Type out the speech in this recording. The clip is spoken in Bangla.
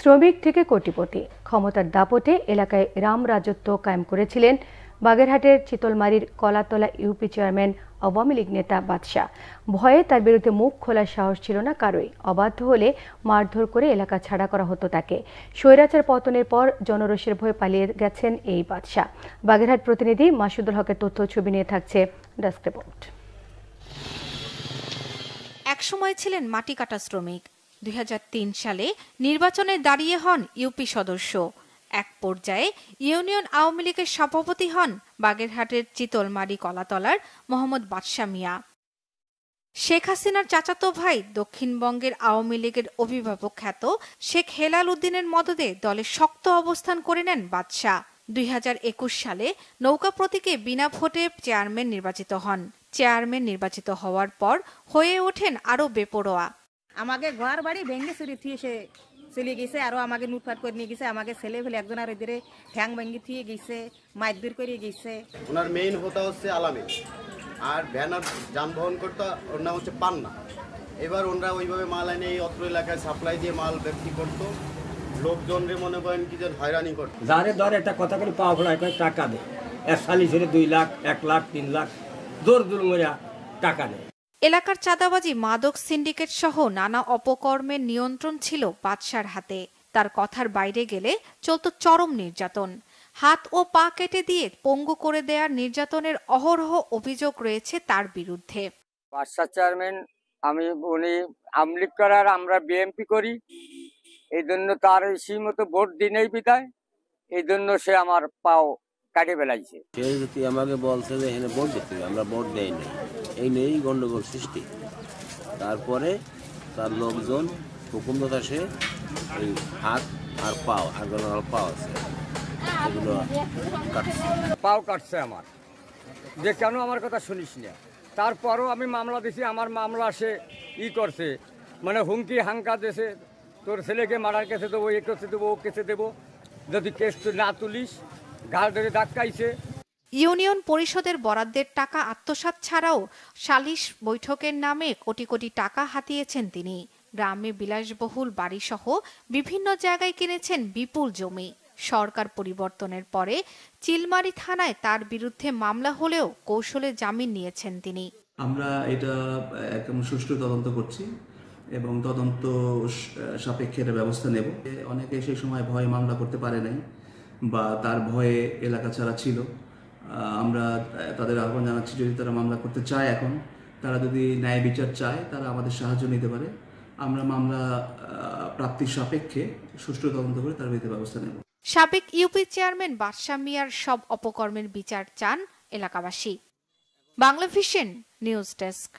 শ্রমিক থেকে কোটিপতি ক্ষমতার দাপটে এলাকায় রাম রাজত্ব কায়েম করেছিলেন বাগেরহাটের চিতলমারীর কলাতলা ইউপি চেয়ারম্যান আওয়ামী লীগ নেতা বাদশা। ভয়ে তার বিরুদ্ধে মুখ খোলার সাহস ছিল না কারোই। অবাধ্য হলে মারধর করে এলাকা ছাড়া করা হতো তাকে। স্বৈরাচার পতনের পর জনরোষের ভয়ে পালিয়ে গেছেন এই বাদশা। বাগেরহাট প্রতিনিধি মাসুদুল হকের তথ্য ছবি নিয়ে থাকছে ডেস্ক রিপোর্ট। একসময় ছিলেন মাটি কাটা শ্রমিক। 2003 সালে নির্বাচনে দাঁড়িয়ে হন ইউপি সদস্য। এক পর্যায়ে ইউনিয়ন আওয়ামী লীগের সভাপতি হন বাগেরহাটের চিতলমারী কলাতলার মোহাম্মদ বাদশা মিয়া। শেখ হাসিনার চাচাতো ভাই দক্ষিণবঙ্গের আওয়ামী লীগের অভিভাবক খ্যাত শেখ হেলাল উদ্দিনের মদদে দলে শক্ত অবস্থান করে নেন বাদশা। 2021 সালে নৌকা প্রতীকে বিনা ভোটে চেয়ারম্যান নির্বাচিত হন। চেয়ারম্যান নির্বাচিত হওয়ার পর হয়ে ওঠেন আরো বেপরোয়া। আমাকে ঘর বাড়ি ভেঙে চুরি থিয়ে সে চলে গেছে, আরো আমাকে লুটপাট করে নিয়ে গেছে। আমাকে ছেলে ফেলে একজন আর ওদের ঠ্যাং ভেঙে থিয়ে গেছে, মারধর করে গেছে। ওনার মেইন হোতা হচ্ছে আলামী, আর ভ্যানার যানবাহন করতে ওর নাম হচ্ছে পান্না। এবার ওনারা ওইভাবে মাল এনে এই অত্র এলাকায় সাপ্লাই দিয়ে মাল বিক্রি করতো। লোকজনরে মনে করেন কি যে হয়রানি করতো। যারে ধর একটা কথা করে পাওয়া ফেলায় করে টাকা দেয়, এক সালি ছেড়ে 2 লাখ 1 লাখ 3 লাখ জোর জুলুমেরা টাকা নেয়। এলাকার চাঁদাবাজি, মাদক সিন্ডিকেট সহ নানা অপকর্মের নিয়ন্ত্রণ ছিল বাদশার হাতে। তার কথার বাইরে গেলে চলত চরম নির্যাতন। হাত ও পা কেটে দিয়ে পঙ্গু করে দেওয়ার নির্যাতনের অহরহ অভিযোগ রয়েছে তার বিরুদ্ধে। বাদশা চেয়ারম্যান উনি আওয়ামী লীগ করার, আমরা বিএনপি করি, এই জন্য তার সেই মতো ভোট দিনেই বিদায়, এই জন্য সে আমার পাও কাটে বেলাইছে। সে যদি আমাকে বলছে যে এখানে ভোট দিতে, আমরা ভোট দেই নাই, এই নিয়েই গন্ডগোল সৃষ্টি। তারপরে তার লোকজন হুকুম দাসে এই হাত আর পাও, আগুনাল পাও আছে, এগুলো কাটছে, পাও কাটছে আমার, যে কেন আমার কথা শুনিস না। তারপরও আমি মামলা দিছি, আমার মামলা সে করছে, মানে হুমকি হাঙ্কা দিয়েছে, তোর ছেলেকে মারার কেসে দেবো, এ কেসে দেবো, ও কেসে দেবো, যদি কেস না তুলিস ঘাড় ধরে ধাক্কাইছে। ইউনিয়ন পরিষদের বরাদ্দের টাকা আত্মসাৎ ছাড়াও সালিশ বৈঠকের নামে কোটি কোটি টাকা হাতিয়েছেন তিনি। গ্রামে বিলাসবহুল বাড়িসহ বিভিন্ন জায়গায় কিনেছেন বিপুল জমি। সরকার পরিবর্তনের পরে চিলমারী থানায় তার বিরুদ্ধে মামলা হলেও কৌশলে জামিন নিয়েছেন তিনি। আমরা এটা একদম সুষ্ঠু তদন্ত করছি এবং তদন্ত সাপেক্ষে ব্যবস্থা নেব। অনেকে সেই সময় ভয়ে মামলা করতে পারে নাই বা তার ভয়ে এলাকা ছাড়া ছিল। আমরা তাদের আহ্বান জানাচ্ছি, যদি তারা মামলা করতে চায়, এখন তারা যদি ন্যায় বিচার চায়, তারা আমাদের সাহায্য নিতে পারে। আমরা মামলা প্রাপ্তির সাপেক্ষে সুষ্ঠু তদন্ত করে তার বিরুদ্ধে ব্যবস্থা নেব। সাবেক ইউপি চেয়ারম্যান বাদশা মিয়ার সব অপকর্মের বিচার চান এলাকাবাসী। Bangla vision news desk.